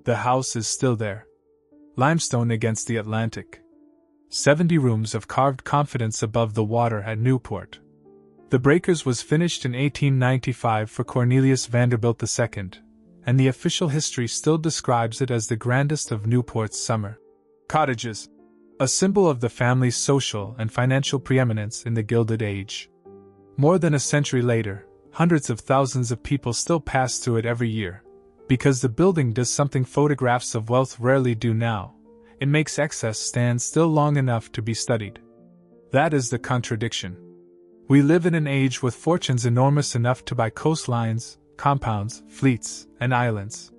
The house is still there. Limestone against the Atlantic. 70 rooms of carved confidence above the water at Newport. The Breakers was finished in 1895 for Cornelius Vanderbilt II, and the official history still describes it as the grandest of Newport's summer cottages, a symbol of the family's social and financial preeminence in the Gilded Age. More than a century later, hundreds of thousands of people still pass through it every year, because the building does something photographs of wealth rarely do now: it makes excess stand still long enough to be studied. That is the contradiction. We live in an age with fortunes enormous enough to buy coastlines, compounds, fleets, and islands.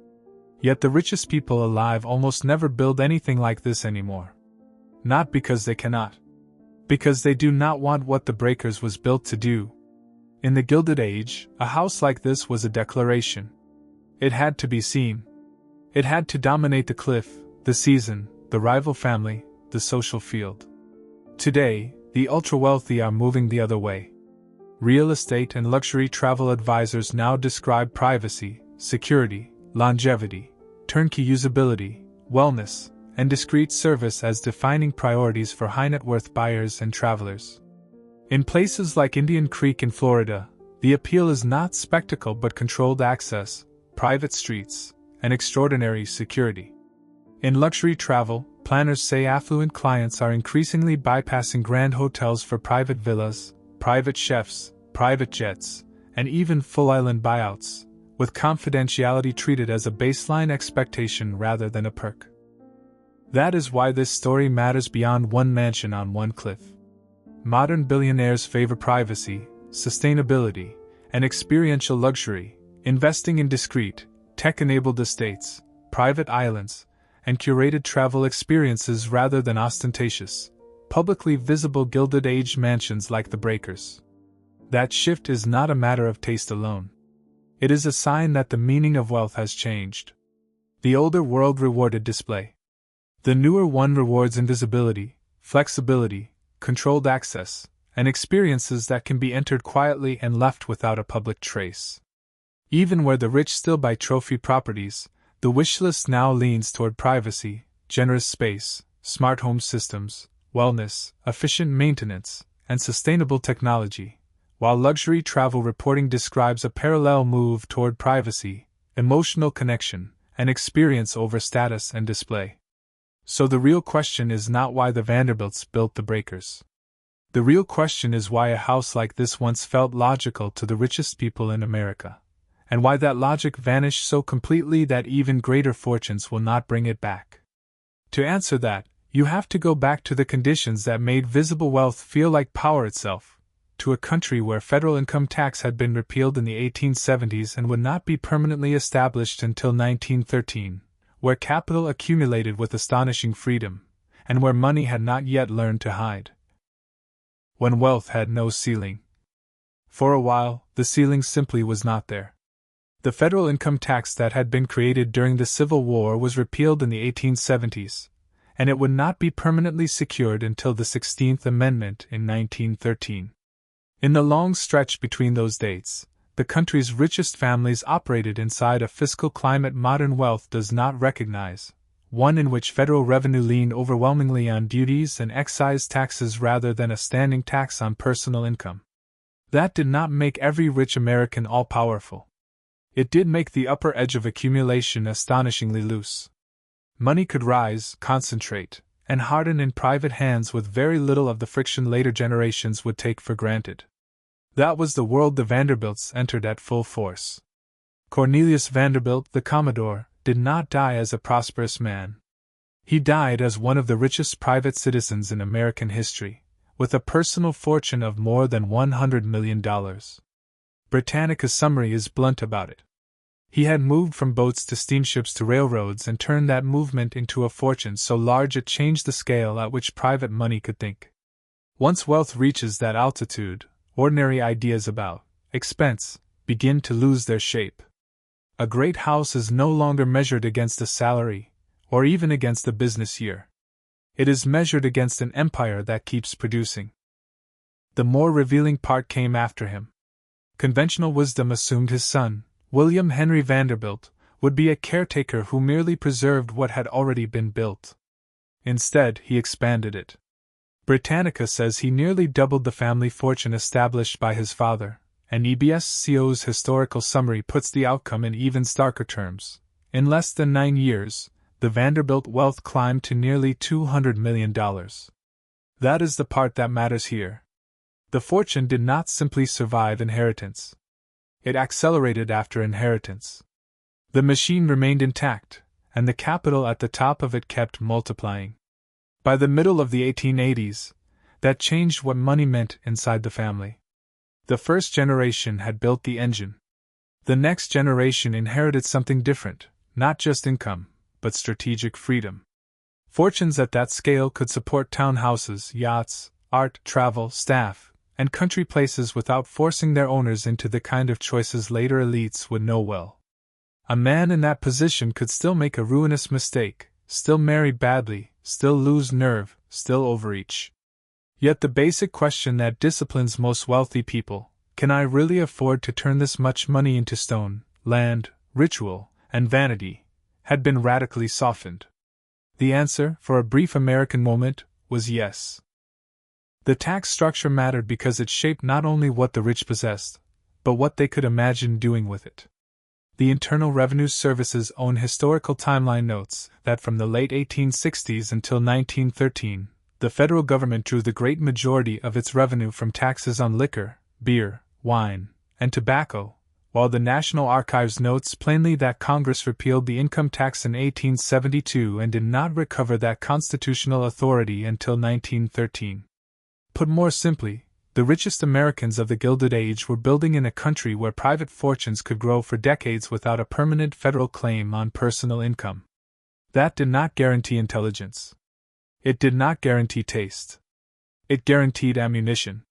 Yet the richest people alive almost never build anything like this anymore. Not because they cannot. Because they do not want what the Breakers was built to do. In the Gilded Age, a house like this was a declaration. It had to be seen. It had to dominate the cliff, the season, the rival family, the social field. Today, the ultra-wealthy are moving the other way. Real estate and luxury travel advisors now describe privacy, security, longevity, turnkey usability, wellness, and discreet service as defining priorities for high-net-worth buyers and travelers. In places like Indian Creek in Florida, the appeal is not spectacle but controlled access, private streets, and extraordinary security. In luxury travel, planners say affluent clients are increasingly bypassing grand hotels for private villas, private chefs, private jets, and even full island buyouts, with confidentiality treated as a baseline expectation rather than a perk. That is why this story matters beyond one mansion on one cliff. Modern billionaires favor privacy, sustainability, and experiential luxury, investing in discreet, tech-enabled estates, private islands, and curated travel experiences rather than ostentatious, publicly visible Gilded Age mansions like the Breakers. That shift is not a matter of taste alone. It is a sign that the meaning of wealth has changed. The older world rewarded display. The newer one rewards invisibility, flexibility, controlled access, and experiences that can be entered quietly and left without a public trace. Even where the rich still buy trophy properties, the wish list now leans toward privacy, generous space, smart home systems, wellness, efficient maintenance, and sustainable technology, while luxury travel reporting describes a parallel move toward privacy, emotional connection, and experience over status and display. So the real question is not why the Vanderbilts built the Breakers. The real question is why a house like this once felt logical to the richest people in America, and why that logic vanished so completely that even greater fortunes will not bring it back. To answer that, you have to go back to the conditions that made visible wealth feel like power itself, to a country where federal income tax had been repealed in the 1870s and would not be permanently established until 1913, where capital accumulated with astonishing freedom, and where money had not yet learned to hide. When wealth had no ceiling. For a while, the ceiling simply was not there. The federal income tax that had been created during the Civil War was repealed in the 1870s, and it would not be permanently secured until the 16th Amendment in 1913. In the long stretch between those dates, the country's richest families operated inside a fiscal climate modern wealth does not recognize, one in which federal revenue leaned overwhelmingly on duties and excise taxes rather than a standing tax on personal income. That did not make every rich American all-powerful. It did make the upper edge of accumulation astonishingly loose. Money could rise, concentrate, and harden in private hands with very little of the friction later generations would take for granted. That was the world the Vanderbilts entered at full force. Cornelius Vanderbilt, the Commodore, did not die as a prosperous man. He died as one of the richest private citizens in American history, with a personal fortune of more than $100 million. Britannica's summary is blunt about it. He had moved from boats to steamships to railroads and turned that movement into a fortune so large it changed the scale at which private money could think. Once wealth reaches that altitude, ordinary ideas about expense begin to lose their shape. A great house is no longer measured against a salary, or even against a business year. It is measured against an empire that keeps producing. The more revealing part came after him. Conventional wisdom assumed his son, William Henry Vanderbilt, would be a caretaker who merely preserved what had already been built. Instead, he expanded it. Britannica says he nearly doubled the family fortune established by his father, and EBSCO's historical summary puts the outcome in even starker terms. In less than 9 years, the Vanderbilt wealth climbed to nearly $200 million. That is the part that matters here. The fortune did not simply survive inheritance. It accelerated after inheritance. The machine remained intact, and the capital at the top of it kept multiplying. By the middle of the 1880s, that changed what money meant inside the family. The first generation had built the engine. The next generation inherited something different, not just income, but strategic freedom. Fortunes at that scale could support townhouses, yachts, art, travel, staff, and country places without forcing their owners into the kind of choices later elites would know well. A man in that position could still make a ruinous mistake, still marry badly, still lose nerve, still overreach. Yet the basic question that disciplines most wealthy people, can I really afford to turn this much money into stone, land, ritual, and vanity, had been radically softened. The answer, for a brief American moment, was yes. The tax structure mattered because it shaped not only what the rich possessed, but what they could imagine doing with it. The Internal Revenue Service's own historical timeline notes that from the late 1860s until 1913, the federal government drew the great majority of its revenue from taxes on liquor, beer, wine, and tobacco, while the National Archives notes plainly that Congress repealed the income tax in 1872 and did not recover that constitutional authority until 1913. Put more simply, the richest Americans of the Gilded Age were building in a country where private fortunes could grow for decades without a permanent federal claim on personal income. That did not guarantee intelligence. It did not guarantee taste. It guaranteed ammunition.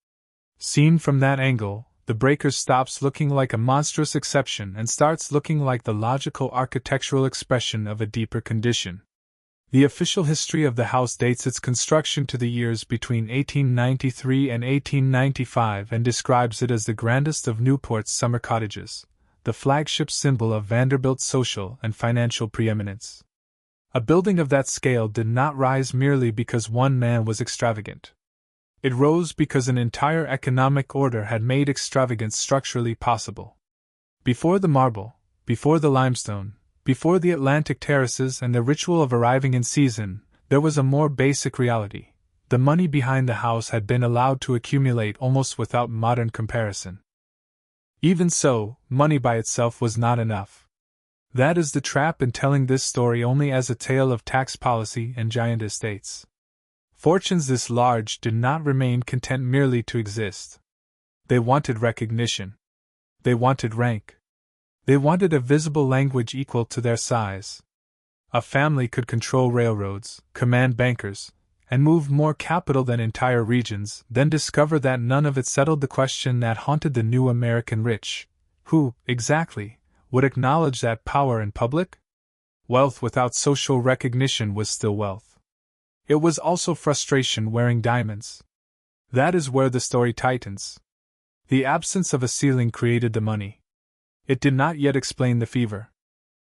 Seen from that angle, the Breakers stops looking like a monstrous exception and starts looking like the logical architectural expression of a deeper condition. The official history of the house dates its construction to the years between 1893 and 1895 and describes it as the grandest of Newport's summer cottages, the flagship symbol of Vanderbilt's social and financial preeminence. A building of that scale did not rise merely because one man was extravagant. It rose because an entire economic order had made extravagance structurally possible. Before the marble, before the limestone, before the Atlantic terraces and the ritual of arriving in season, there was a more basic reality. The money behind the house had been allowed to accumulate almost without modern comparison. Even so, money by itself was not enough. That is the trap in telling this story only as a tale of tax policy and giant estates. Fortunes this large did not remain content merely to exist. They wanted recognition. They wanted rank. They wanted a visible language equal to their size. A family could control railroads, command bankers, and move more capital than entire regions, then discover that none of it settled the question that haunted the new American rich. Who, exactly, would acknowledge that power in public? Wealth without social recognition was still wealth. It was also frustration wearing diamonds. That is where the story tightens. The absence of a ceiling created the money. It did not yet explain the fever.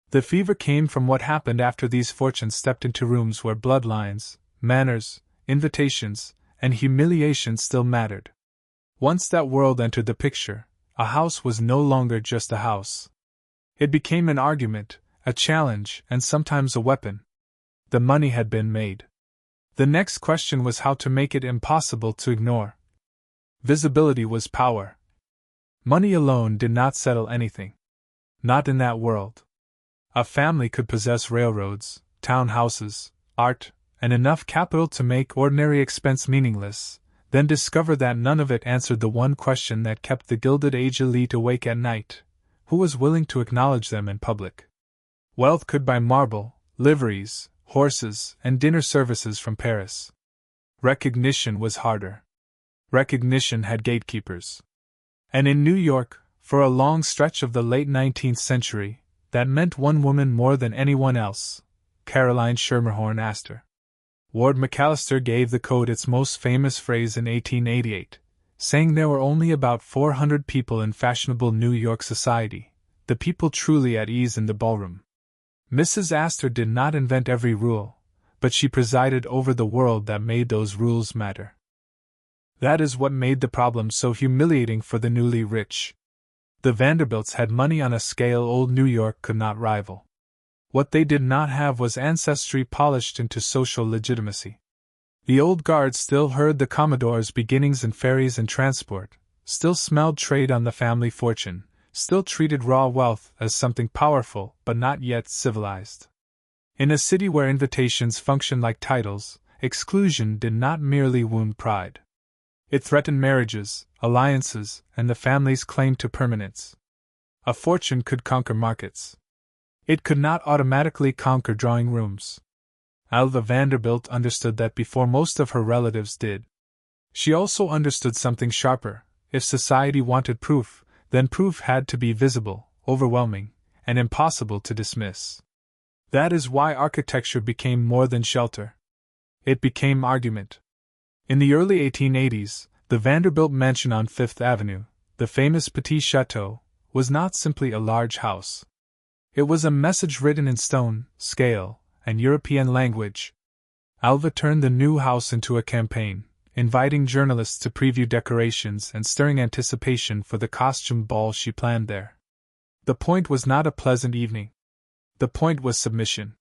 The fever came from what happened after these fortunes stepped into rooms where bloodlines, manners, invitations, and humiliation still mattered. Once that world entered the picture, a house was no longer just a house. It became an argument, a challenge, and sometimes a weapon. The money had been made. The next question was how to make it impossible to ignore. Visibility was power. Money alone did not settle anything. Not in that world. A family could possess railroads, townhouses, art, and enough capital to make ordinary expense meaningless, then discover that none of it answered the one question that kept the Gilded Age elite awake at night: who was willing to acknowledge them in public? Wealth could buy marble, liveries, horses, and dinner services from Paris. Recognition was harder. Recognition had gatekeepers. And in New York, for a long stretch of the late 19th century, that meant one woman more than anyone else: Caroline Schermerhorn Astor. Ward McAllister gave the code its most famous phrase in 1888, saying there were only about 400 people in fashionable New York society, the people truly at ease in the ballroom. Mrs. Astor did not invent every rule, but she presided over the world that made those rules matter. That is what made the problem so humiliating for the newly rich. The Vanderbilts had money on a scale old New York could not rival. What they did not have was ancestry polished into social legitimacy. The old guard still heard the Commodore's beginnings in ferries and transport, still smelled trade on the family fortune, still treated raw wealth as something powerful but not yet civilized. In a city where invitations functioned like titles, exclusion did not merely wound pride. It threatened marriages, alliances, and the family's claim to permanence. A fortune could conquer markets. It could not automatically conquer drawing rooms. Alva Vanderbilt understood that before most of her relatives did. She also understood something sharper. If society wanted proof, then proof had to be visible, overwhelming, and impossible to dismiss. That is why architecture became more than shelter. It became argument. In the early 1880s, the Vanderbilt mansion on Fifth Avenue, the famous Petit Chateau, was not simply a large house. It was a message written in stone, scale, and European language. Alva turned the new house into a campaign, inviting journalists to preview decorations and stirring anticipation for the costume ball she planned there. The point was not a pleasant evening. The point was submission.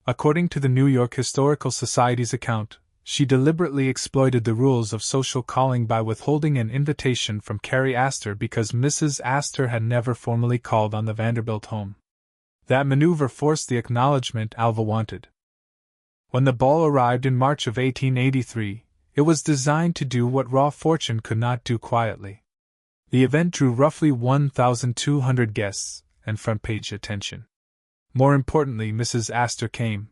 According to the New York Historical Society's account, she deliberately exploited the rules of social calling by withholding an invitation from Carrie Astor because Mrs. Astor had never formally called on the Vanderbilt home. That maneuver forced the acknowledgement Alva wanted. When the ball arrived in March of 1883, it was designed to do what raw fortune could not do quietly. The event drew roughly 1,200 guests and front-page attention. More importantly, Mrs. Astor came.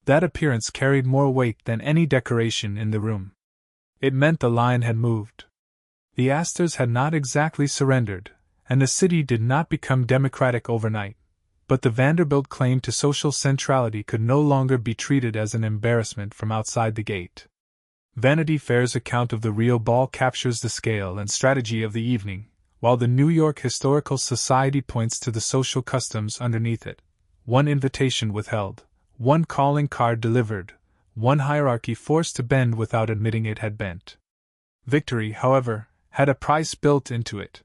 That appearance carried more weight than any decoration in the room. It meant the line had moved. The Astors had not exactly surrendered, and the city did not become democratic overnight, but the Vanderbilt claim to social centrality could no longer be treated as an embarrassment from outside the gate. Vanity Fair's account of the real ball captures the scale and strategy of the evening, while the New York Historical Society points to the social customs underneath it. One invitation withheld, one calling card delivered, one hierarchy forced to bend without admitting it had bent. Victory, however, had a price built into it.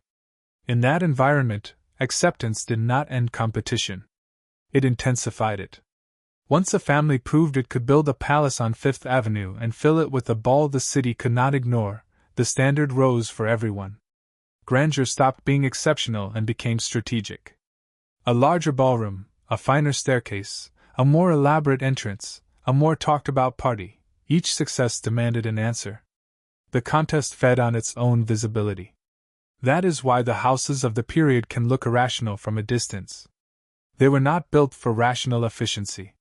In that environment, acceptance did not end competition. It intensified it. Once a family proved it could build a palace on Fifth Avenue and fill it with a ball the city could not ignore, the standard rose for everyone. Grandeur stopped being exceptional and became strategic. A larger ballroom, a finer staircase, a more elaborate entrance, a more talked-about party, each success demanded an answer. The contest fed on its own visibility. That is why the houses of the period can look irrational from a distance. They were not built for rational efficiency.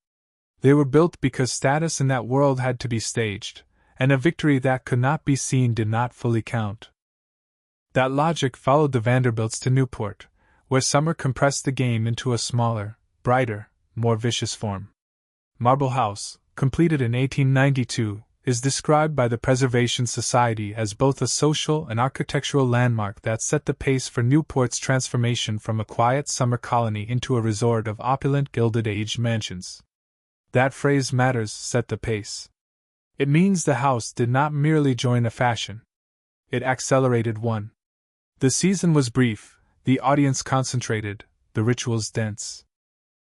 They were built because status in that world had to be staged, and a victory that could not be seen did not fully count. That logic followed the Vanderbilts to Newport, where summer compressed the game into a smaller, brighter, more vicious form. Marble House, completed in 1892, is described by the Preservation Society as both a social and architectural landmark that set the pace for Newport's transformation from a quiet summer colony into a resort of opulent Gilded Age mansions. That phrase matters, set the pace. It means the house did not merely join a fashion. It accelerated one. The season was brief, the audience concentrated, the rituals dense.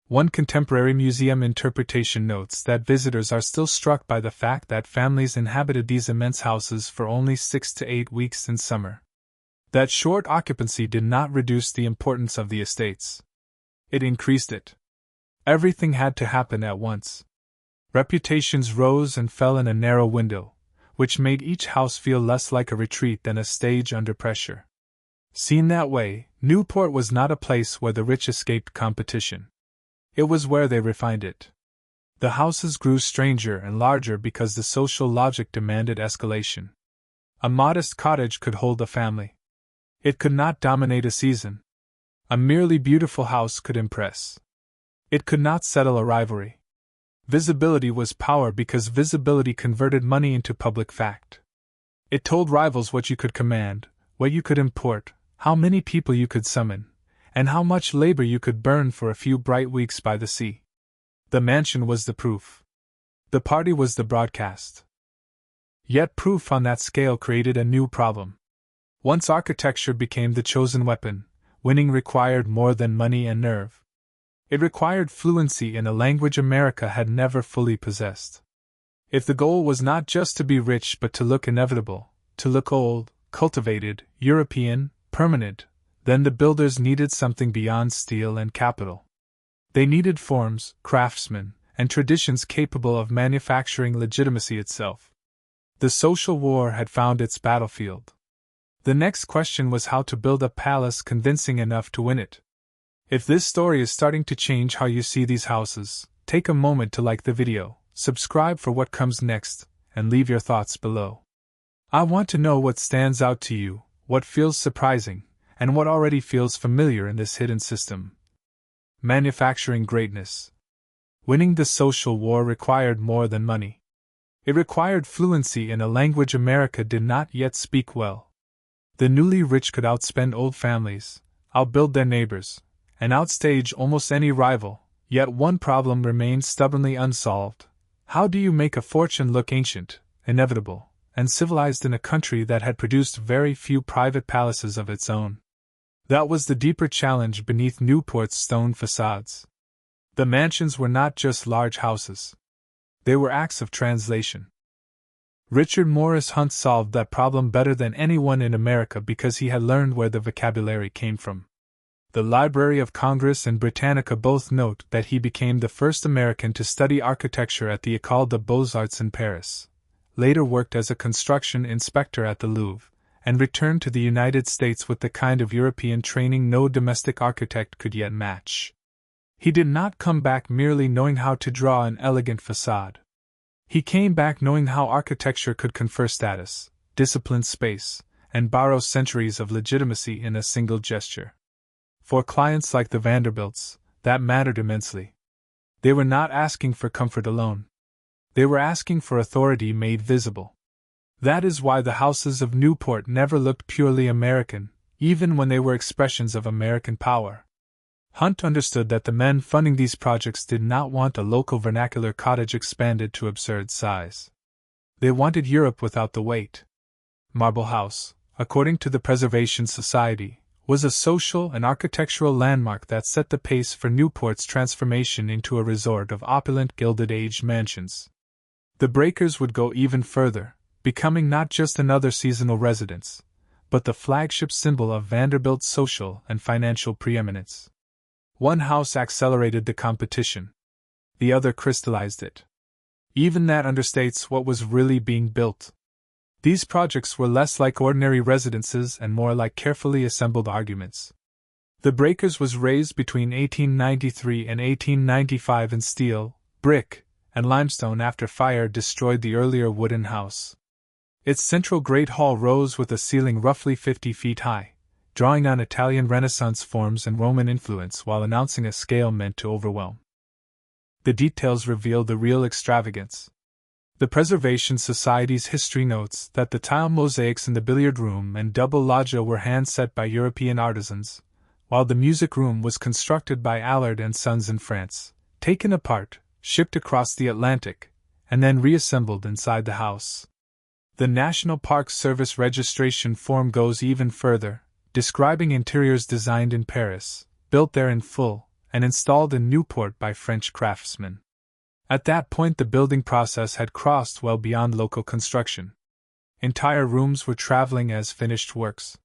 One contemporary museum interpretation notes that visitors are still struck by the fact that families inhabited these immense houses for only 6 to 8 weeks in summer. That short occupancy did not reduce the importance of the estates. It increased it. Everything had to happen at once. Reputations rose and fell in a narrow window, which made each house feel less like a retreat than a stage under pressure. Seen that way, Newport was not a place where the rich escaped competition. It was where they refined it. The houses grew stranger and larger because the social logic demanded escalation. A modest cottage could hold a family. It could not dominate a season. A merely beautiful house could impress. It could not settle a rivalry. Visibility was power because visibility converted money into public fact. It told rivals what you could command, what you could import, how many people you could summon, and how much labor you could burn for a few bright weeks by the sea. The mansion was the proof. The party was the broadcast. Yet proof on that scale created a new problem. Once architecture became the chosen weapon, winning required more than money and nerve. It required fluency in a language America had never fully possessed. If the goal was not just to be rich but to look inevitable, to look old, cultivated, European, permanent, then the builders needed something beyond steel and capital. They needed forms, craftsmen, and traditions capable of manufacturing legitimacy itself. The social war had found its battlefield. The next question was how to build a palace convincing enough to win it. If this story is starting to change how you see these houses, take a moment to like the video, subscribe for what comes next, and leave your thoughts below. I want to know what stands out to you, what feels surprising, and what already feels familiar in this hidden system. Manufacturing greatness. Winning the social war required more than money. It required fluency in a language America did not yet speak well. The newly rich could outspend old families, outbuild their neighbors, and outstage almost any rival, yet one problem remained stubbornly unsolved. How do you make a fortune look ancient, inevitable, and civilized in a country that had produced very few private palaces of its own? That was the deeper challenge beneath Newport's stone facades. The mansions were not just large houses. They were acts of translation. Richard Morris Hunt solved that problem better than anyone in America because he had learned where the vocabulary came from. The Library of Congress and Britannica both note that he became the first American to study architecture at the École des Beaux-Arts in Paris, later worked as a construction inspector at the Louvre, and returned to the United States with the kind of European training no domestic architect could yet match. He did not come back merely knowing how to draw an elegant facade. He came back knowing how architecture could confer status, discipline space, and borrow centuries of legitimacy in a single gesture. For clients like the Vanderbilts, that mattered immensely. They were not asking for comfort alone. They were asking for authority made visible. That is why the houses of Newport never looked purely American, even when they were expressions of American power. Hunt understood that the men funding these projects did not want a local vernacular cottage expanded to absurd size. They wanted Europe without the weight. Marble House, according to the Preservation Society, was a social and architectural landmark that set the pace for Newport's transformation into a resort of opulent Gilded Age mansions. The breakers would go even further, becoming not just another seasonal residence, but the flagship symbol of Vanderbilt's social and financial preeminence. One house accelerated the competition. The other crystallized it. Even that understates what was really being built. These projects were less like ordinary residences and more like carefully assembled arguments. The breakers was raised between 1893 and 1895 in steel, brick, and limestone after fire destroyed the earlier wooden house. Its central great hall rose with a ceiling roughly 50 feet high, drawing on Italian Renaissance forms and Roman influence while announcing a scale meant to overwhelm. The details reveal the real extravagance. The Preservation Society's history notes that the tile mosaics in the billiard room and double loggia were hand-set by European artisans, while the music room was constructed by Allard and Sons in France, taken apart, shipped across the Atlantic, and then reassembled inside the house. The National Park Service registration form goes even further, describing interiors designed in Paris, built there in full, and installed in Newport by French craftsmen. At that point, the building process had crossed well beyond local construction. Entire rooms were traveling as finished works.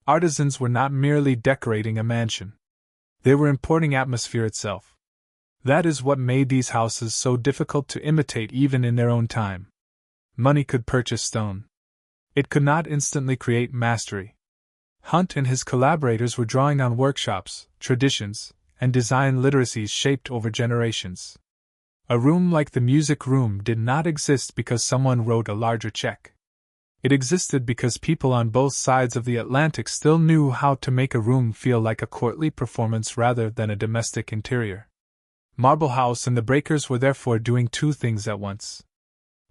Artisans were not merely decorating a mansion. They were importing atmosphere itself. That is what made these houses so difficult to imitate even in their own time. Money could purchase stone. It could not instantly create mastery. Hunt and his collaborators were drawing on workshops, traditions, and design literacies shaped over generations. A room like the music room did not exist because someone wrote a larger check. It existed because people on both sides of the Atlantic still knew how to make a room feel like a courtly performance rather than a domestic interior. Marble House and the breakers were therefore doing two things at once.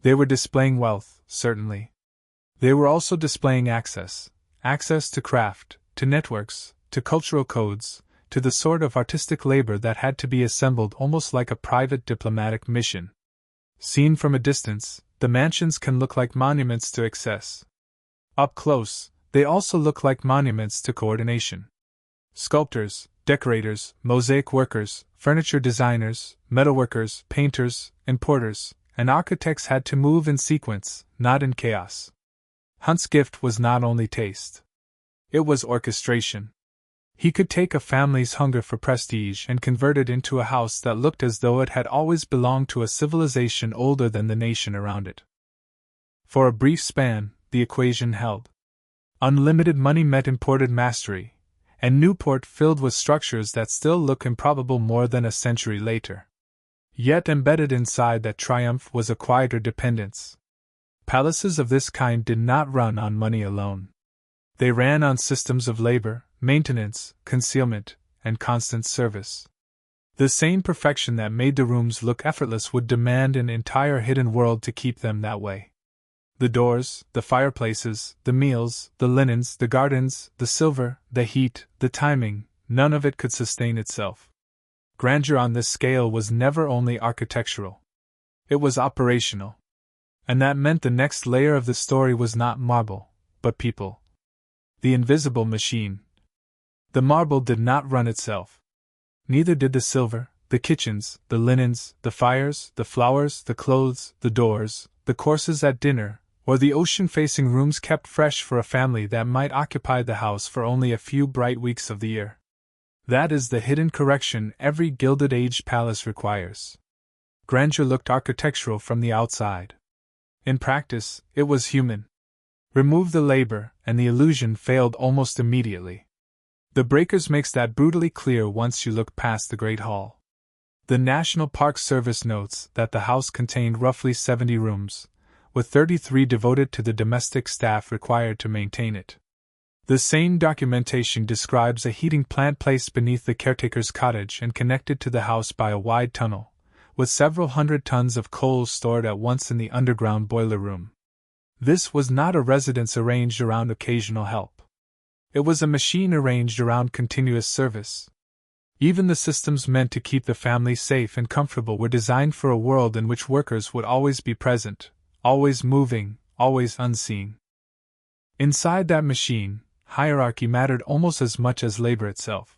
They were displaying wealth, certainly. They were also displaying access to craft, to networks, to cultural codes, to the sort of artistic labor that had to be assembled almost like a private diplomatic mission. Seen from a distance, the mansions can look like monuments to excess. Up close, they also look like monuments to coordination. Sculptors, decorators, mosaic workers, furniture designers, metalworkers, painters, importers, and architects had to move in sequence, not in chaos. Hunt's gift was not only taste. It was orchestration. He could take a family's hunger for prestige and convert it into a house that looked as though it had always belonged to a civilization older than the nation around it. For a brief span, the equation held. Unlimited money met imported mastery, and Newport filled with structures that still look improbable more than a century later. Yet embedded inside that triumph was a quieter dependence. Palaces of this kind did not run on money alone. They ran on systems of labor, maintenance, concealment, and constant service. The same perfection that made the rooms look effortless would demand an entire hidden world to keep them that way. The doors, the fireplaces, the meals, the linens, the gardens, the silver, the heat, the timing, none of it could sustain itself. Grandeur on this scale was never only architectural. It was operational. And that meant the next layer of the story was not marble, but people. The invisible machine. The marble did not run itself. Neither did the silver, the kitchens, the linens, the fires, the flowers, the clothes, the doors, the courses at dinner, or the ocean-facing rooms kept fresh for a family that might occupy the house for only a few bright weeks of the year. That is the hidden correction every Gilded Age palace requires. Grandeur looked architectural from the outside. In practice, it was human. Remove the labor, and the illusion failed almost immediately. The Breakers makes that brutally clear once you look past the Great Hall. The National Park Service notes that the house contained roughly 70 rooms, with 33 devoted to the domestic staff required to maintain it. The same documentation describes a heating plant placed beneath the caretaker's cottage and connected to the house by a wide tunnel, with several hundred tons of coal stored at once in the underground boiler room. This was not a residence arranged around occasional help. It was a machine arranged around continuous service. Even the systems meant to keep the family safe and comfortable were designed for a world in which workers would always be present, always moving, always unseen. Inside that machine, hierarchy mattered almost as much as labor itself.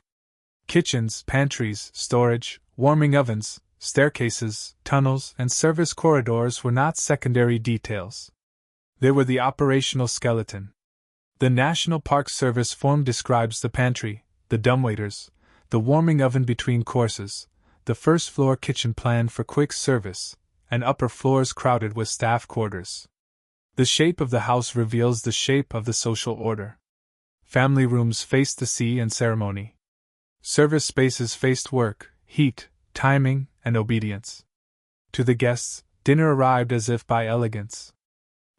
Kitchens, pantries, storage, warming ovens, staircases, tunnels, and service corridors were not secondary details. They were the operational skeleton. The National Park Service form describes the pantry, the dumbwaiters, the warming oven between courses, the first floor kitchen planned for quick service, and upper floors crowded with staff quarters. The shape of the house reveals the shape of the social order. Family rooms faced the sea and ceremony. Service spaces faced work, heat, timing, and obedience. To the guests, dinner arrived as if by elegance.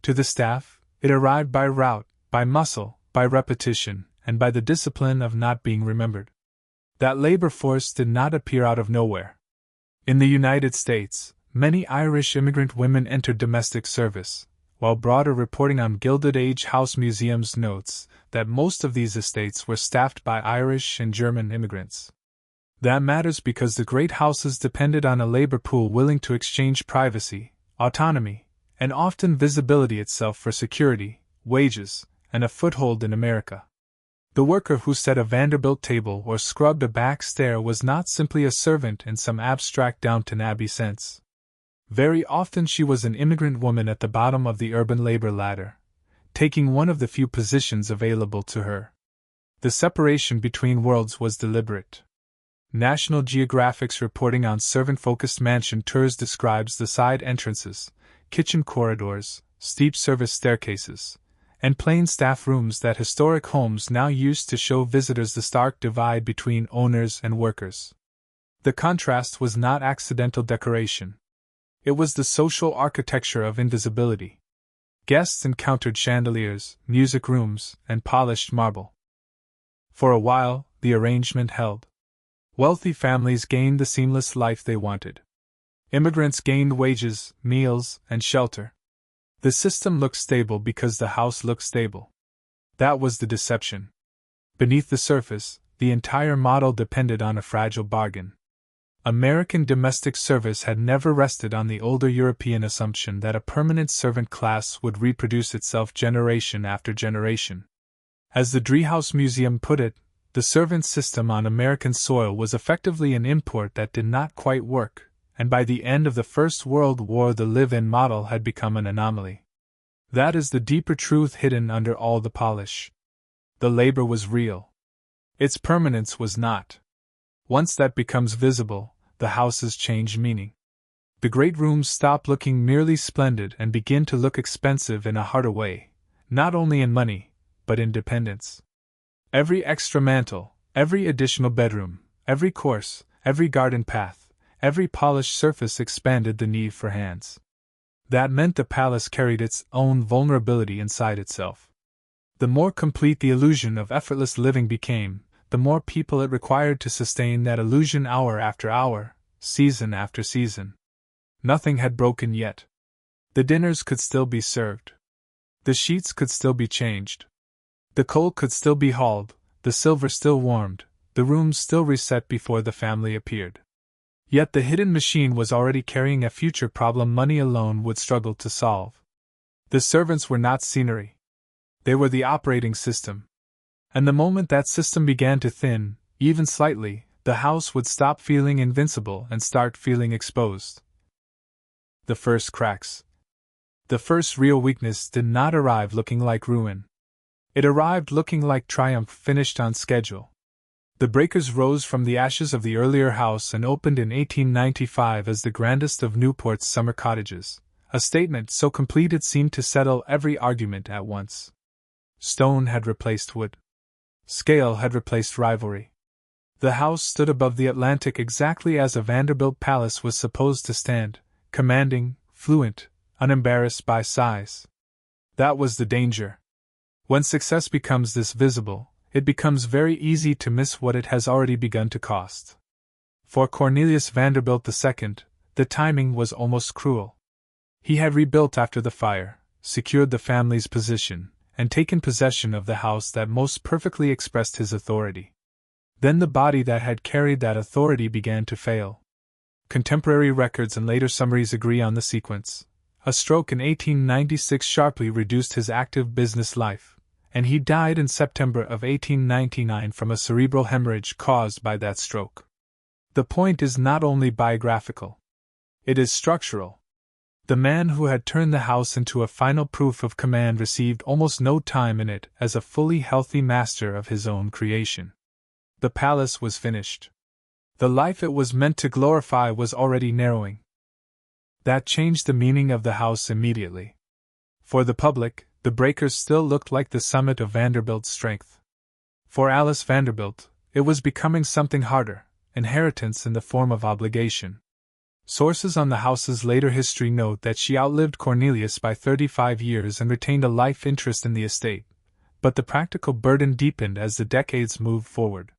To the staff, it arrived by route, by muscle, by repetition, and by the discipline of not being remembered. That labor force did not appear out of nowhere. In the United States, many Irish immigrant women entered domestic service, while broader reporting on Gilded Age house museums notes that most of these estates were staffed by Irish and German immigrants. That matters because the great houses depended on a labor pool willing to exchange privacy, autonomy, and often visibility itself for security, wages, and a foothold in America. The worker who set a Vanderbilt table or scrubbed a back stair was not simply a servant in some abstract Downton Abbey sense. Very often she was an immigrant woman at the bottom of the urban labor ladder, taking one of the few positions available to her. The separation between worlds was deliberate. National Geographic's reporting on servant-focused mansion tours describes the side entrances, kitchen corridors, steep service staircases, and plain staff rooms that historic homes now use to show visitors the stark divide between owners and workers. The contrast was not accidental decoration. It was the social architecture of invisibility. Guests encountered chandeliers, music rooms, and polished marble. For a while, the arrangement held. Wealthy families gained the seamless life they wanted. Immigrants gained wages, meals, and shelter. The system looked stable because the house looked stable. That was the deception. Beneath the surface, the entire model depended on a fragile bargain. American domestic service had never rested on the older European assumption that a permanent servant class would reproduce itself generation after generation. As the Driehaus Museum put it, the servant system on American soil was effectively an import that did not quite work, and by the end of the First World War the live-in model had become an anomaly. That is the deeper truth hidden under all the polish. The labor was real. Its permanence was not. Once that becomes visible, the houses change meaning. The great rooms stop looking merely splendid and begin to look expensive in a harder way, not only in money, but in dependence. Every extra mantel, every additional bedroom, every course, every garden path, every polished surface expanded the need for hands. That meant the palace carried its own vulnerability inside itself. The more complete the illusion of effortless living became, the more people it required to sustain that illusion hour after hour, season after season. Nothing had broken yet. The dinners could still be served. The sheets could still be changed. The coal could still be hauled, the silver still warmed, the rooms still reset before the family appeared. Yet the hidden machine was already carrying a future problem money alone would struggle to solve. The servants were not scenery. They were the operating system. And the moment that system began to thin, even slightly, the house would stop feeling invincible and start feeling exposed. The first cracks. The first real weakness did not arrive looking like ruin. It arrived looking like triumph finished on schedule. The breakers rose from the ashes of the earlier house and opened in 1895 as the grandest of Newport's summer cottages, a statement so complete it seemed to settle every argument at once. Stone had replaced wood. Scale had replaced rivalry. The house stood above the Atlantic exactly as a Vanderbilt palace was supposed to stand, commanding, fluent, unembarrassed by size. That was the danger. When success becomes this visible, it becomes very easy to miss what it has already begun to cost. For Cornelius Vanderbilt II, the timing was almost cruel. He had rebuilt after the fire, secured the family's position, and taken possession of the house that most perfectly expressed his authority. Then the body that had carried that authority began to fail. Contemporary records and later summaries agree on the sequence. A stroke in 1896 sharply reduced his active business life, and he died in September of 1899 from a cerebral hemorrhage caused by that stroke. The point is not only biographical. It is structural. The man who had turned the house into a final proof of command received almost no time in it as a fully healthy master of his own creation. The palace was finished. The life it was meant to glorify was already narrowing. That changed the meaning of the house immediately. For the public, the breakers still looked like the summit of Vanderbilt's strength. For Alice Vanderbilt, it was becoming something harder, inheritance in the form of obligation. Sources on the house's later history note that she outlived Cornelius by 35 years and retained a life interest in the estate, but the practical burden deepened as the decades moved forward.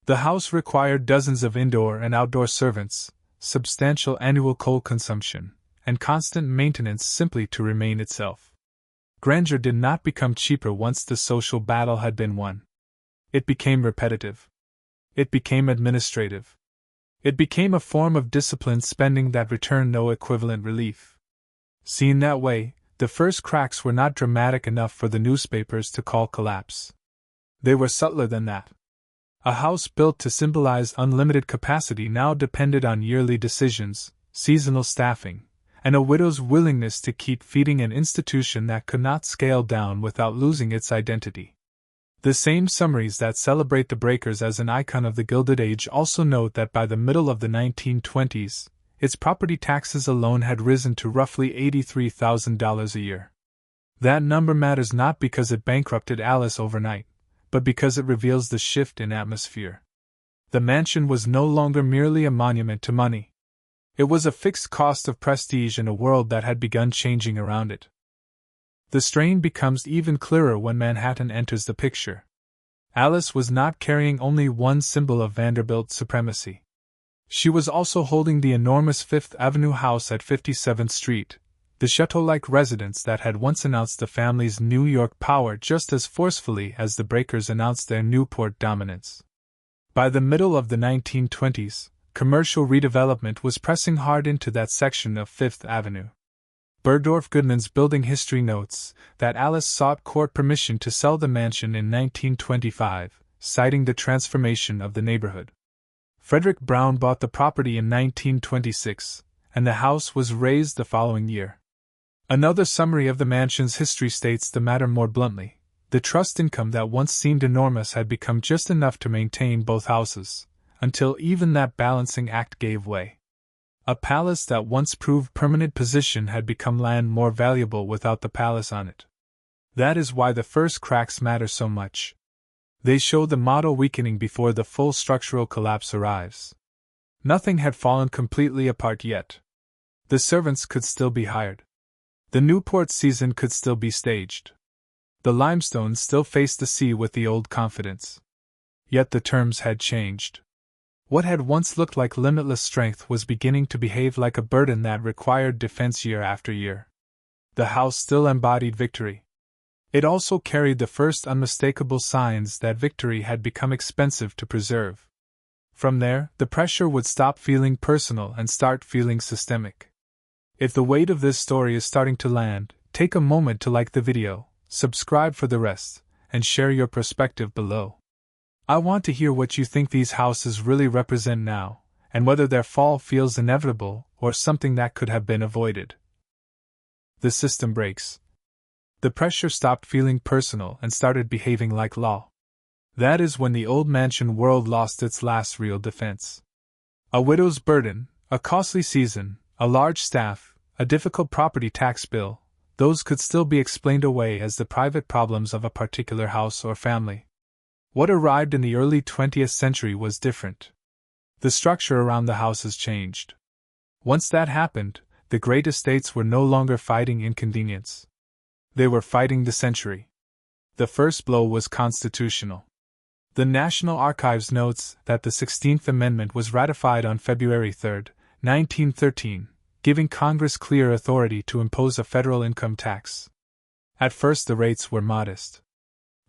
The house required dozens of indoor and outdoor servants, substantial annual coal consumption, and constant maintenance simply to remain itself. Grandeur did not become cheaper once the social battle had been won. It became repetitive. It became administrative. It became a form of disciplined spending that returned no equivalent relief. Seen that way, the first cracks were not dramatic enough for the newspapers to call collapse. They were subtler than that. A house built to symbolize unlimited capacity now depended on yearly decisions, seasonal staffing, and a widow's willingness to keep feeding an institution that could not scale down without losing its identity. The same summaries that celebrate the breakers as an icon of the Gilded Age also note that by the middle of the 1920s, its property taxes alone had risen to roughly $83,000 a year. That number matters not because it bankrupted Alice overnight, but because it reveals the shift in atmosphere. The mansion was no longer merely a monument to money. It was a fixed cost of prestige in a world that had begun changing around it. The strain becomes even clearer when Manhattan enters the picture. Alice was not carrying only one symbol of Vanderbilt supremacy. She was also holding the enormous Fifth Avenue house at 57th Street, the chateau-like residence that had once announced the family's New York power just as forcefully as the breakers announced their Newport dominance. By the middle of the 1920s, commercial redevelopment was pressing hard into that section of Fifth Avenue. Bergdorf Goodman's building history notes that Alice sought court permission to sell the mansion in 1925, citing the transformation of the neighborhood. Frederick Brown bought the property in 1926, and the house was razed the following year. Another summary of the mansion's history states the matter more bluntly. The trust income that once seemed enormous had become just enough to maintain both houses, until even that balancing act gave way. A palace that once proved permanent position had become land more valuable without the palace on it. That is why the first cracks matter so much. They show the model weakening before the full structural collapse arrives. Nothing had fallen completely apart yet. The servants could still be hired. The Newport season could still be staged. The limestone still faced the sea with the old confidence. Yet the terms had changed. What had once looked like limitless strength was beginning to behave like a burden that required defense year after year. The house still embodied victory. It also carried the first unmistakable signs that victory had become expensive to preserve. From there, the pressure would stop feeling personal and start feeling systemic. If the weight of this story is starting to land, take a moment to like the video, subscribe for the rest, and share your perspective below. I want to hear what you think these houses really represent now, and whether their fall feels inevitable or something that could have been avoided. The system breaks. The pressure stopped feeling personal and started behaving like law. That is when the old mansion world lost its last real defense. A widow's burden, a costly season, a large staff, a difficult property tax bill, those could still be explained away as the private problems of a particular house or family. What arrived in the early 20th century was different. The structure around the houses changed. Once that happened, the great estates were no longer fighting inconvenience. They were fighting the century. The first blow was constitutional. The National Archives notes that the 16th Amendment was ratified on February 3, 1913, giving Congress clear authority to impose a federal income tax. At first the rates were modest.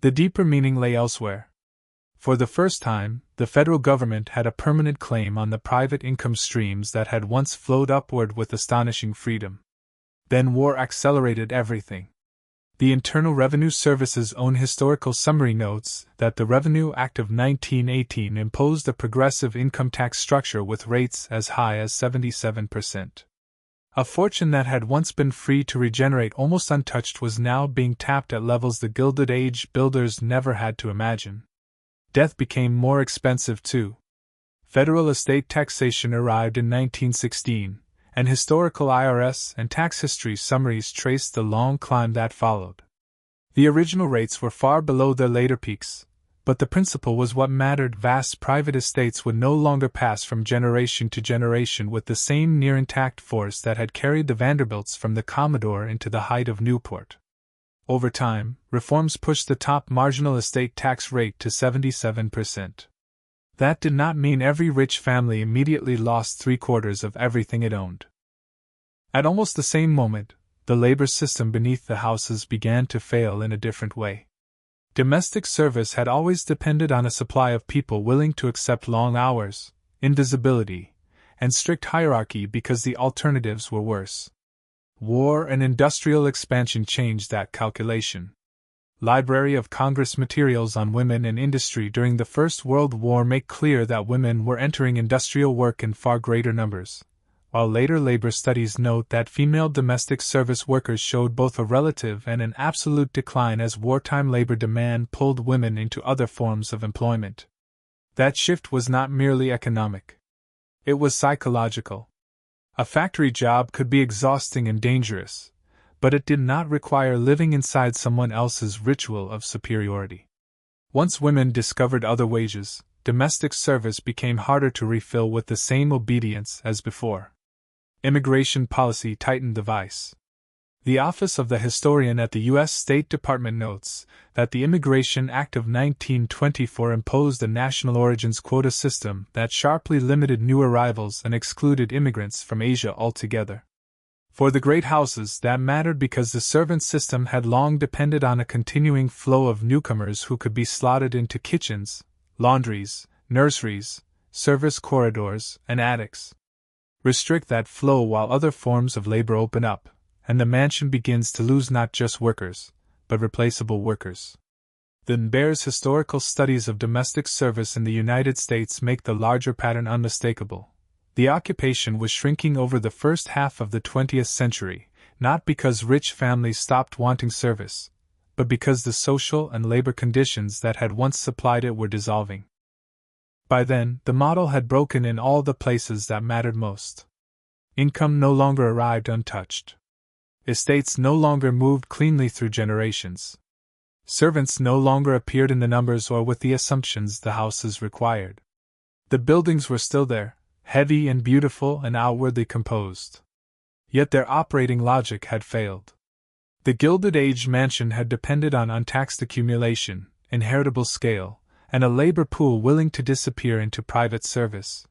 The deeper meaning lay elsewhere. For the first time, the federal government had a permanent claim on the private income streams that had once flowed upward with astonishing freedom. Then war accelerated everything. The Internal Revenue Service's own historical summary notes that the Revenue Act of 1918 imposed a progressive income tax structure with rates as high as 77%. A fortune that had once been free to regenerate almost untouched was now being tapped at levels the Gilded Age builders never had to imagine. Death became more expensive too. Federal estate taxation arrived in 1916, and historical IRS and tax history summaries traced the long climb that followed. The original rates were far below their later peaks, but the principle was what mattered. Vast private estates would no longer pass from generation to generation with the same near-intact force that had carried the Vanderbilts from the Commodore into the height of Newport. Over time, reforms pushed the top marginal estate tax rate to 77%. That did not mean every rich family immediately lost 3/4 of everything it owned. At almost the same moment, the labor system beneath the houses began to fail in a different way. Domestic service had always depended on a supply of people willing to accept long hours, invisibility, and strict hierarchy because the alternatives were worse. War and industrial expansion changed that calculation. Library of Congress materials on women and industry during the First World War make clear that women were entering industrial work in far greater numbers, while later labor studies note that female domestic service workers showed both a relative and an absolute decline as wartime labor demand pulled women into other forms of employment. That shift was not merely economic. It was psychological. A factory job could be exhausting and dangerous, but it did not require living inside someone else's ritual of superiority. Once women discovered other wages, domestic service became harder to refill with the same obedience as before. Immigration policy tightened the vice. The Office of the Historian at the U.S. State Department notes that the Immigration Act of 1924 imposed a national origins quota system that sharply limited new arrivals and excluded immigrants from Asia altogether. For the great houses, that mattered because the servant system had long depended on a continuing flow of newcomers who could be slotted into kitchens, laundries, nurseries, service corridors, and attics. Restrict that flow while other forms of labor open up, and the mansion begins to lose not just workers, but replaceable workers. Then Baer's historical studies of domestic service in the United States make the larger pattern unmistakable. The occupation was shrinking over the first half of the 20th century, not because rich families stopped wanting service, but because the social and labor conditions that had once supplied it were dissolving. By then, the model had broken in all the places that mattered most. Income no longer arrived untouched. Estates no longer moved cleanly through generations. Servants no longer appeared in the numbers or with the assumptions the houses required. The buildings were still there, heavy and beautiful and outwardly composed. Yet their operating logic had failed. The Gilded Age mansion had depended on untaxed accumulation, inheritable scale, and a labor pool willing to disappear into private service.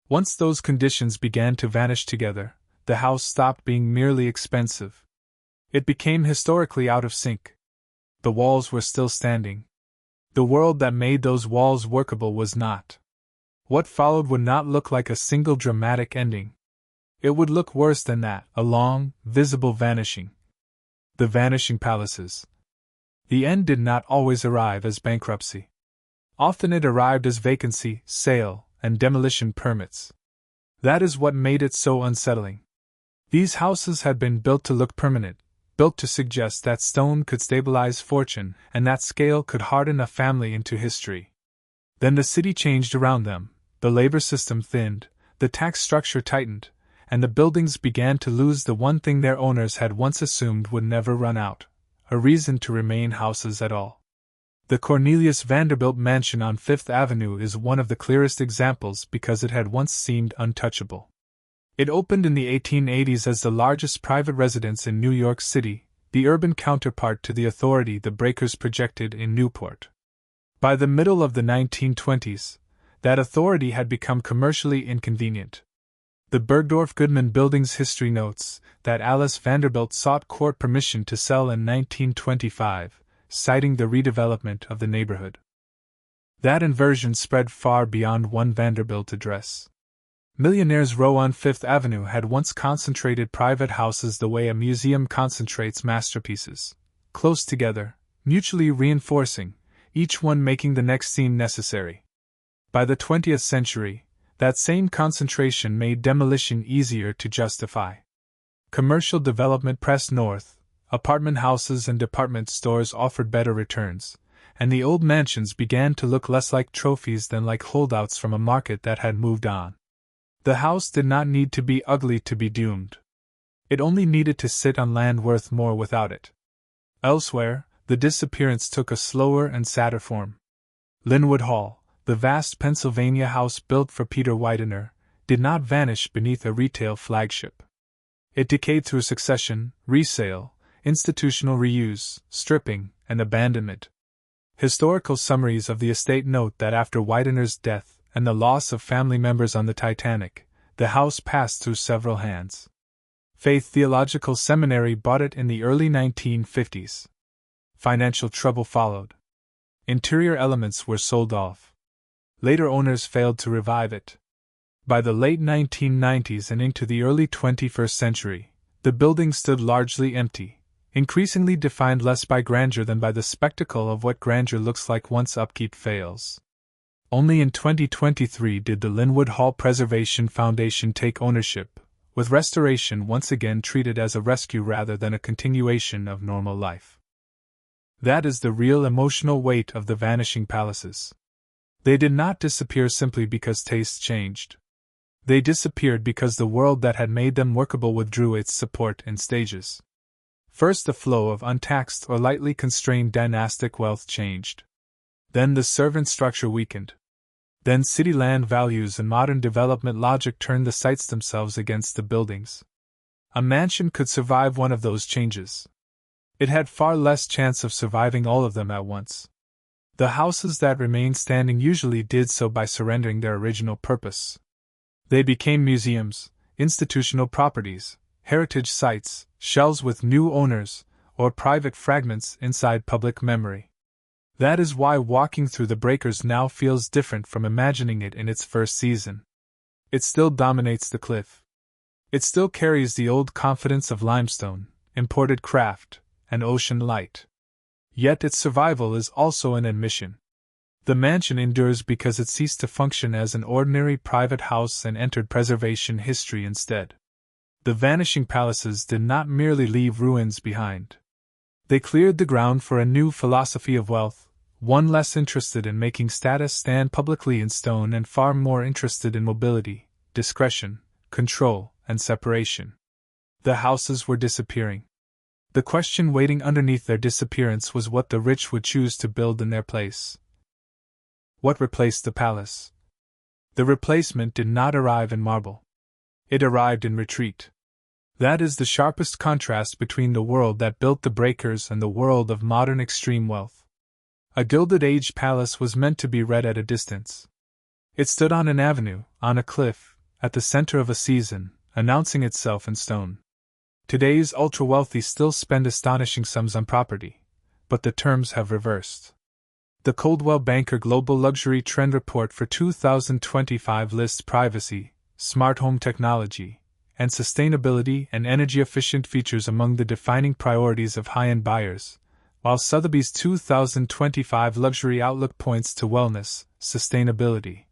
Once those conditions began to vanish together, the house stopped being merely expensive. It became historically out of sync. The walls were still standing. The world that made those walls workable was not. What followed would not look like a single dramatic ending. It would look worse than that, a long, visible vanishing. The vanishing palaces. The end did not always arrive as bankruptcy. Often it arrived as vacancy, sale, and demolition permits. That is what made it so unsettling. These houses had been built to look permanent, built to suggest that stone could stabilize fortune and that scale could harden a family into history. Then the city changed around them, the labor system thinned, the tax structure tightened, and the buildings began to lose the one thing their owners had once assumed would never run out: a reason to remain houses at all. The Cornelius Vanderbilt mansion on Fifth Avenue is one of the clearest examples because it had once seemed untouchable. It opened in the 1880s as the largest private residence in New York City, the urban counterpart to the authority the breakers projected in Newport. By the middle of the 1920s, that authority had become commercially inconvenient. The Bergdorf Goodman Building's history notes that Alice Vanderbilt sought court permission to sell in 1925, citing the redevelopment of the neighborhood. That inversion spread far beyond one Vanderbilt address. Millionaires' Row on Fifth Avenue had once concentrated private houses the way a museum concentrates masterpieces, close together, mutually reinforcing, each one making the next seem necessary. By the 20th century, that same concentration made demolition easier to justify. Commercial development pressed north, apartment houses and department stores offered better returns, and the old mansions began to look less like trophies than like holdouts from a market that had moved on. The house did not need to be ugly to be doomed. It only needed to sit on land worth more without it. Elsewhere, the disappearance took a slower and sadder form. Linwood Hall, the vast Pennsylvania house built for Peter Widener, did not vanish beneath a retail flagship. It decayed through succession, resale, institutional reuse, stripping, and abandonment. Historical summaries of the estate note that after Widener's death and the loss of family members on the Titanic, the house passed through several hands. Faith Theological Seminary bought it in the early 1950s. Financial trouble followed. Interior elements were sold off. Later owners failed to revive it. By the late 1990s and into the early 21st century, the building stood largely empty, increasingly defined less by grandeur than by the spectacle of what grandeur looks like once upkeep fails. Only in 2023 did the Linwood Hall Preservation Foundation take ownership, with restoration once again treated as a rescue rather than a continuation of normal life. That is the real emotional weight of the vanishing palaces. They did not disappear simply because tastes changed. They disappeared because the world that had made them workable withdrew its support in stages. First, the flow of untaxed or lightly constrained dynastic wealth changed. Then the servant structure weakened. Then city land values and modern development logic turned the sites themselves against the buildings. A mansion could survive one of those changes. It had far less chance of surviving all of them at once. The houses that remained standing usually did so by surrendering their original purpose. They became museums, institutional properties, heritage sites, shells with new owners, or private fragments inside public memory. That is why walking through the breakers now feels different from imagining it in its first season. It still dominates the cliff. It still carries the old confidence of limestone, imported craft, and ocean light. Yet its survival is also an admission. The mansion endures because it ceased to function as an ordinary private house and entered preservation history instead. The vanishing palaces did not merely leave ruins behind. They cleared the ground for a new philosophy of wealth, one less interested in making status stand publicly in stone and far more interested in mobility, discretion, control, and separation. The houses were disappearing. The question waiting underneath their disappearance was what the rich would choose to build in their place. What replaced the palace? The replacement did not arrive in marble. It arrived in retreat. That is the sharpest contrast between the world that built the breakers and the world of modern extreme wealth. A Gilded Age palace was meant to be read at a distance. It stood on an avenue, on a cliff, at the center of a season, announcing itself in stone. Today's ultra-wealthy still spend astonishing sums on property, but the terms have reversed. The Coldwell Banker Global Luxury Trend Report for 2025 lists privacy, smart home technology, and sustainability and energy-efficient features among the defining priorities of high-end buyers, while Sotheby's 2025 Luxury Outlook points to wellness, sustainability,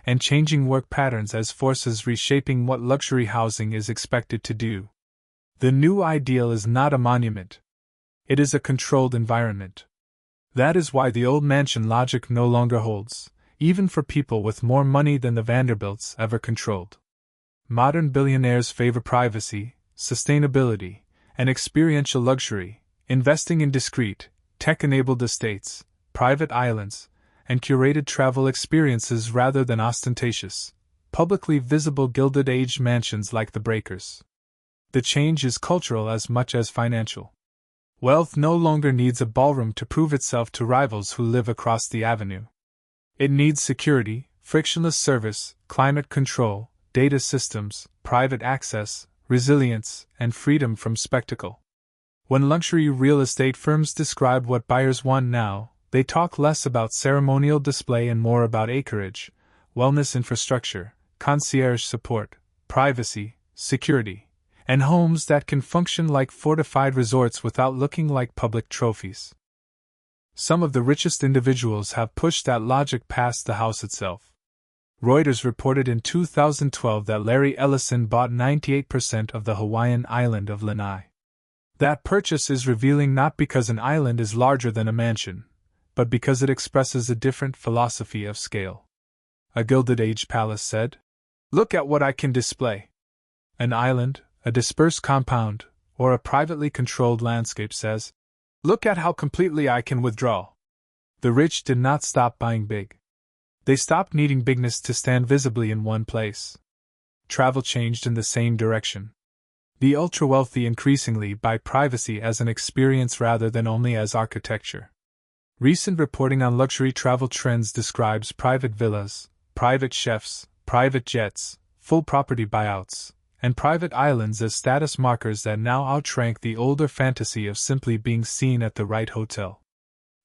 and changing work patterns as forces reshaping what luxury housing is expected to do. The new ideal is not a monument. It is a controlled environment. That is why the old mansion logic no longer holds, even for people with more money than the Vanderbilts ever controlled. Modern billionaires favor privacy, sustainability, and experiential luxury, investing in discreet, tech-enabled estates, private islands, and curated travel experiences rather than ostentatious, publicly visible Gilded Age mansions like the breakers. The change is cultural as much as financial. Wealth no longer needs a ballroom to prove itself to rivals who live across the avenue. It needs security, frictionless service, climate control, data systems, private access, resilience, and freedom from spectacle. When luxury real estate firms describe what buyers want now, they talk less about ceremonial display and more about acreage, wellness infrastructure, concierge support, privacy, security, and homes that can function like fortified resorts without looking like public trophies. Some of the richest individuals have pushed that logic past the house itself. Reuters reported in 2012 that Larry Ellison bought 98% of the Hawaiian island of Lanai. That purchase is revealing not because an island is larger than a mansion, but because it expresses a different philosophy of scale. A Gilded Age palace said, "Look at what I can display." An island, a dispersed compound, or a privately controlled landscape says, "Look at how completely I can withdraw." The rich did not stop buying big. They stopped needing bigness to stand visibly in one place. Travel changed in the same direction. The ultra-wealthy increasingly buy privacy as an experience rather than only as architecture. Recent reporting on luxury travel trends describes private villas, private chefs, private jets, full property buyouts, and private islands as status markers that now outrank the older fantasy of simply being seen at the right hotel.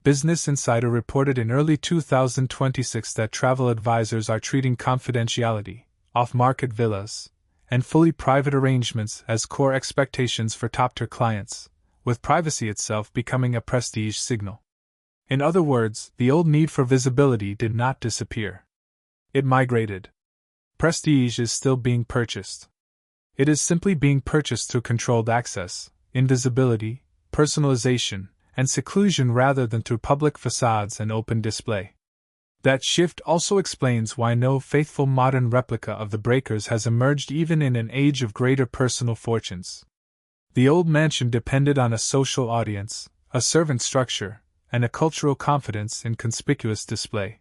Business Insider reported in early 2026 that travel advisors are treating confidentiality, off-market villas, and fully private arrangements as core expectations for top-tier clients, with privacy itself becoming a prestige signal. In other words, the old need for visibility did not disappear. It migrated. Prestige is still being purchased. It is simply being purchased through controlled access, invisibility, personalization, and seclusion rather than through public facades and open display. That shift also explains why no faithful modern replica of the breakers has emerged even in an age of greater personal fortunes. The old mansion depended on a social audience, a servant structure, and a cultural confidence in conspicuous display.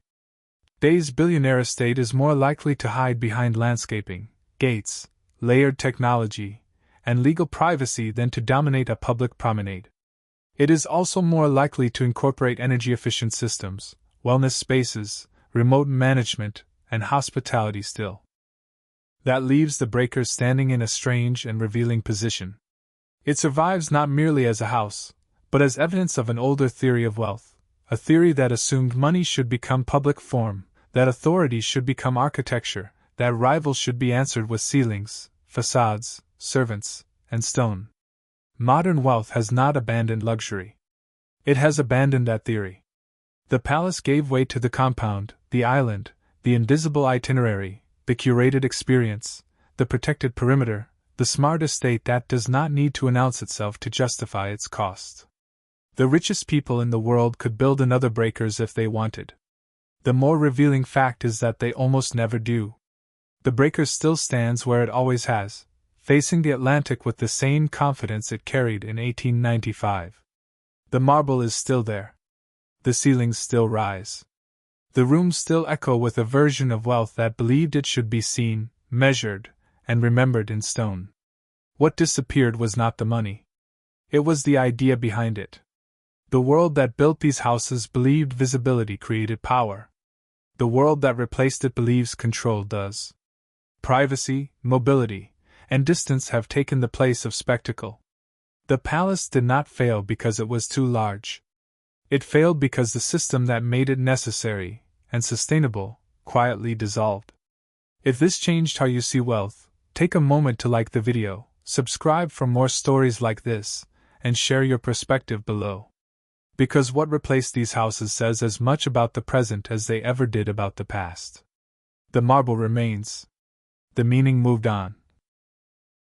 Today's billionaire estate is more likely to hide behind landscaping, gates, layered technology, and legal privacy than to dominate a public promenade. It is also more likely to incorporate energy-efficient systems, wellness spaces, remote management, and hospitality still. That leaves the breakers standing in a strange and revealing position. It survives not merely as a house, but as evidence of an older theory of wealth, a theory that assumed money should become public form, that authority should become architecture, that rivals should be answered with ceilings, facades, servants, and stone. Modern wealth has not abandoned luxury. It has abandoned that theory. The palace gave way to the compound, the island, the invisible itinerary, the curated experience, the protected perimeter, the smart estate that does not need to announce itself to justify its cost. The richest people in the world could build another Breakers if they wanted. The more revealing fact is that they almost never do. The Breakers still stands where it always has, facing the Atlantic with the same confidence it carried in 1895. The marble is still there. The ceilings still rise. The rooms still echo with a version of wealth that believed it should be seen, measured, and remembered in stone. What disappeared was not the money. It was the idea behind it. The world that built these houses believed visibility created power. The world that replaced it believes control does. Privacy, mobility, and distance have taken the place of spectacle. The palace did not fail because it was too large. It failed because the system that made it necessary and sustainable quietly dissolved. If this changed how you see wealth, take a moment to like the video, subscribe for more stories like this, and share your perspective below. Because what replaced these houses says as much about the present as they ever did about the past. The marble remains. The meaning moved on.